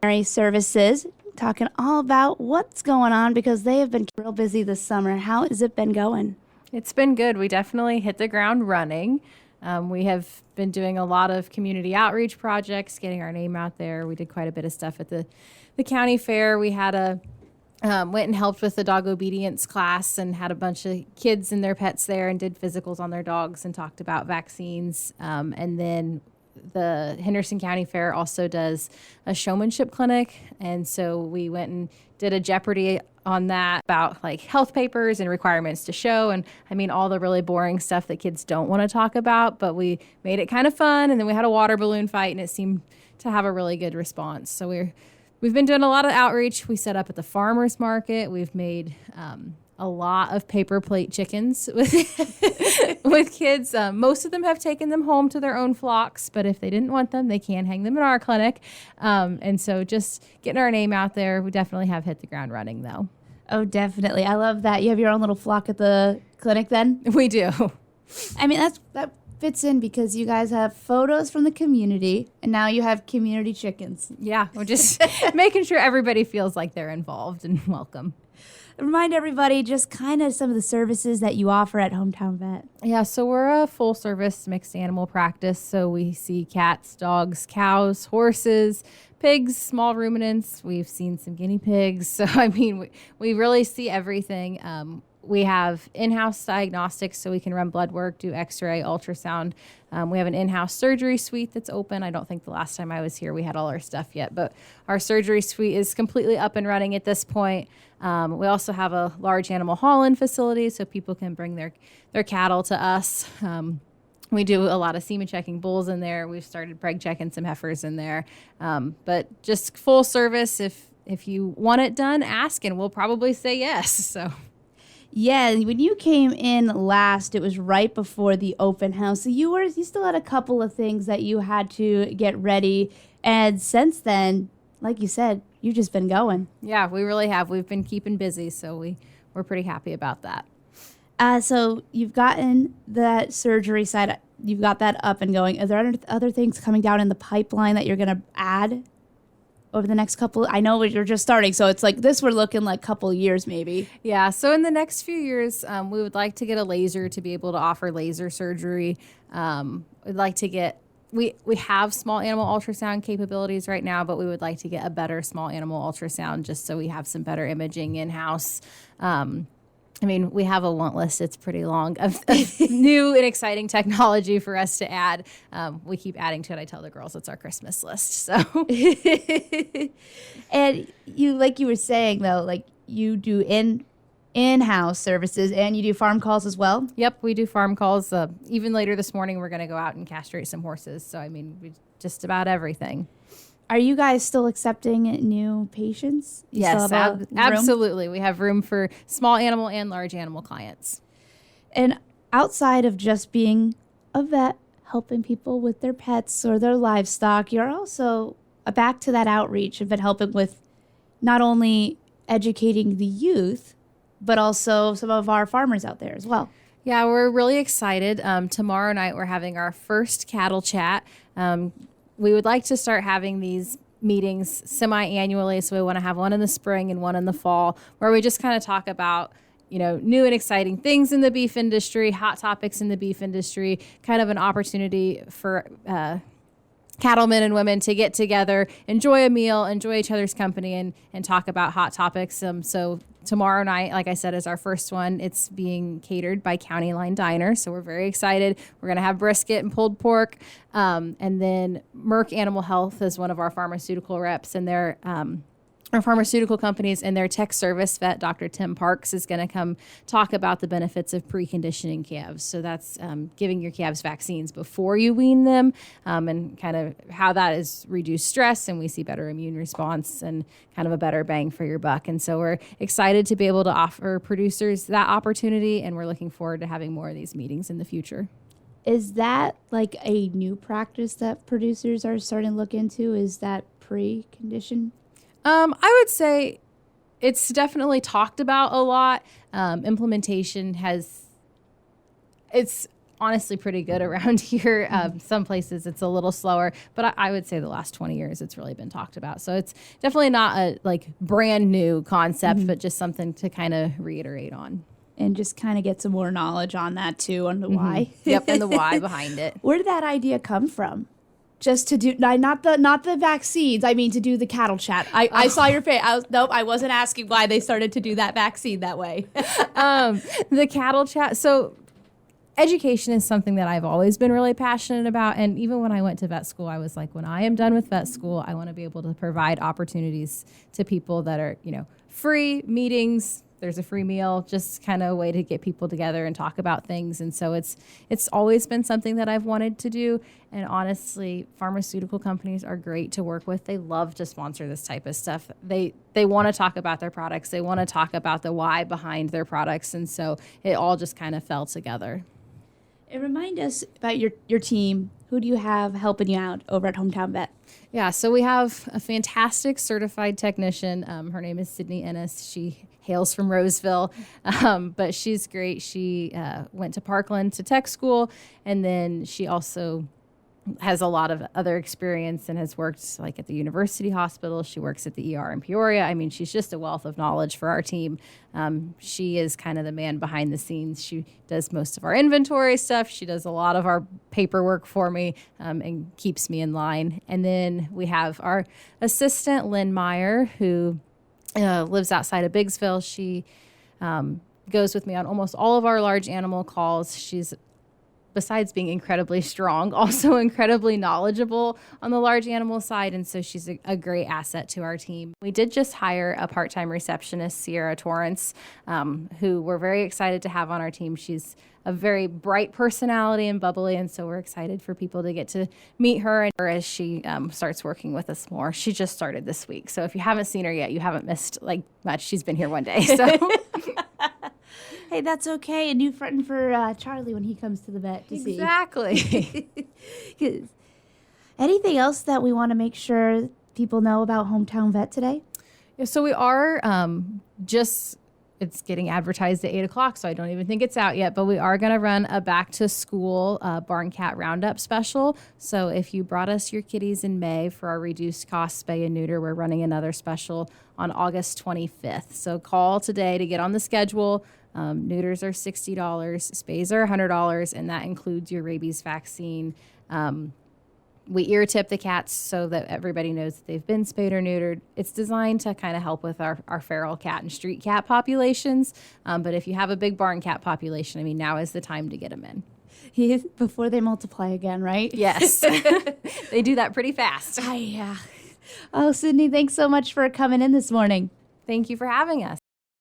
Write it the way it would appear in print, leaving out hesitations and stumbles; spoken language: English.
Services, talking all about what's going on because they have been real busy this summer. How has it been going? It's been good. We definitely hit the ground running. We have been doing a lot of community outreach projects, getting our name out there. We did quite a bit of stuff at the county fair. We had went and helped with the dog obedience class and had a bunch of kids and their pets there and did physicals on their dogs and talked about vaccines. And then the Henderson County Fair also does a showmanship clinic. And so we went and did a Jeopardy on that about like health papers and requirements to show. And I mean, all the really boring stuff that kids don't want to talk about, but we made it kind of fun. And then we had a water balloon fight and it seemed to have a really good response. So we've been doing a lot of outreach. We set up at the farmers market. We've made a lot of paper plate chickens with kids. Most of them have taken them home to their own flocks, but if they didn't want them, they can hang them in our clinic. And so just getting our name out there, we definitely have hit the ground running, though. Oh, definitely. I love that. You have your own little flock at the clinic then? We do. I mean, that fits in because you guys have photos from the community, and now you have community chickens. Yeah, we're just making sure everybody feels like they're involved and welcome. Remind everybody just kind of some of the services that you offer at Hometown Vet. Yeah, so we're a full-service mixed animal practice. So we see cats, dogs, cows, horses, pigs, small ruminants. We've seen some guinea pigs. So, I mean, we really see everything. We have in-house diagnostics, so we can run blood work, do x-ray, ultrasound. We have an in-house surgery suite that's open. I don't think the last time I was here we had all our stuff yet, but our surgery suite is completely up and running at this point. We also have a large animal haul-in facility, so people can bring their cattle to us. We do a lot of semen checking bulls in there. We've started preg checking some heifers in there. But just full service. If you want it done, ask, and we'll probably say yes. So. Yeah, when you came in last, it was right before the open house. So you still had a couple of things that you had to get ready. And since then, like you said, you've just been going. Yeah, we really have. We've been keeping busy, so we're pretty happy about that. So you've gotten that surgery side, you've got that up and going. Are there other things coming down in the pipeline that you're going to add over the next couple? I know you're just starting, so it's like this, we're looking like a couple years maybe. Yeah, so in the next few years, we would like to get a laser to be able to offer laser surgery. We'd like to get, we have small animal ultrasound capabilities right now, but we would like to get a better small animal ultrasound just so we have some better imaging in-house. I mean, we have a want list. It's pretty long of new and exciting technology for us to add. We keep adding to it. I tell the girls it's our Christmas list. So, and you, like you were saying though, like you do in-house services and you do farm calls as well. Yep, we do farm calls. Even later this morning, we're going to go out and castrate some horses. So, I mean, we just about everything. Are you guys still accepting new patients? Yes, absolutely. We have room for small animal and large animal clients. And outside of just being a vet, helping people with their pets or their livestock, you're also back to that outreach and been helping with not only educating the youth, but also some of our farmers out there as well. Yeah, we're really excited. Tomorrow night, we're having our first cattle chat. We would like to start having these meetings semi-annually, so we want to have one in the spring and one in the fall, where we just kind of talk about, new and exciting things in the beef industry, hot topics in the beef industry, kind of an opportunity for cattlemen and women to get together, enjoy a meal, enjoy each other's company, and talk about hot topics. So tomorrow night, like I said, is our first one. It's being catered by County Line Diner, so we're very excited. We're going to have brisket and pulled pork. And then Merck Animal Health is one of our pharmaceutical reps, and they're our pharmaceutical companies, and their tech service vet, Dr. Tim Parks, is going to come talk about the benefits of preconditioning calves. So that's giving your calves vaccines before you wean them, and kind of how that has reduced stress, and we see better immune response and kind of a better bang for your buck. And so we're excited to be able to offer producers that opportunity, and we're looking forward to having more of these meetings in the future. Is that like a new practice that producers are starting to look into? Is that precondition? I would say it's definitely talked about a lot. Implementation honestly pretty good around here. Some places it's a little slower, but I would say the last 20 years it's really been talked about. So it's definitely not a like brand new concept, but just something to kind of reiterate on. And just kind of get some more knowledge on that too, on the why. Yep, and the why behind it. Where did that idea come from? Just to do not the vaccines. I mean, to do the cattle chat. I saw your face. Nope, I wasn't asking why they started to do that vaccine that way. The cattle chat. So education is something that I've always been really passionate about. And even when I went to vet school, I was like, when I am done with vet school, I want to be able to provide opportunities to people that are, free meetings. There's a free meal, just kind of a way to get people together and talk about things. And so it's always been something that I've wanted to do. And honestly, pharmaceutical companies are great to work with. They love to sponsor this type of stuff. They want to talk about their products. They want to talk about the why behind their products. And so it all just kind of fell together. And remind us about your team. Who do you have helping you out over at Hometown Vet? Yeah, so we have a fantastic certified technician. Her name is Sydney Hennenfent. She hails from Roseville, but she's great. She went to Parkland to tech school, and then she also has a lot of other experience and has worked like at the university hospital. She works at the ER in Peoria. I mean, she's just a wealth of knowledge for our team. She is kind of the man behind the scenes. She does most of our inventory stuff. She does a lot of our paperwork for me and keeps me in line. And then we have our assistant, Lynn Meyer, who lives outside of Biggsville. She goes with me on almost all of our large animal calls. She's, besides being incredibly strong, also incredibly knowledgeable on the large animal side. And so she's a great asset to our team. We did just hire a part-time receptionist, Sierra Torrance, who we're very excited to have on our team. She's a very bright personality and bubbly. And so we're excited for people to get to meet her as she starts working with us more. She just started this week. So if you haven't seen her yet, you haven't missed like much. She's been here one day. So hey, that's okay. A new friend for Charlie when he comes to the vet to see. Exactly. Anything else that we want to make sure people know about Hometown Vet today? Yeah, so we are it's getting advertised at 8 o'clock, so I don't even think it's out yet, but we are going to run a back to school barn cat roundup special. So if you brought us your kitties in May for our reduced cost spay and neuter, we're running another special on August 25th. So call today to get on the schedule. Neuters are $60, spays are $100, and that includes your rabies vaccine. We ear tip the cats so that everybody knows that they've been spayed or neutered. It's designed to kind of help with our feral cat and street cat populations. But if you have a big barn cat population, I mean, now is the time to get them in. Before they multiply again, right? Yes. They do that pretty fast. Yeah. Oh, Sydney, thanks so much for coming in this morning. Thank you for having us.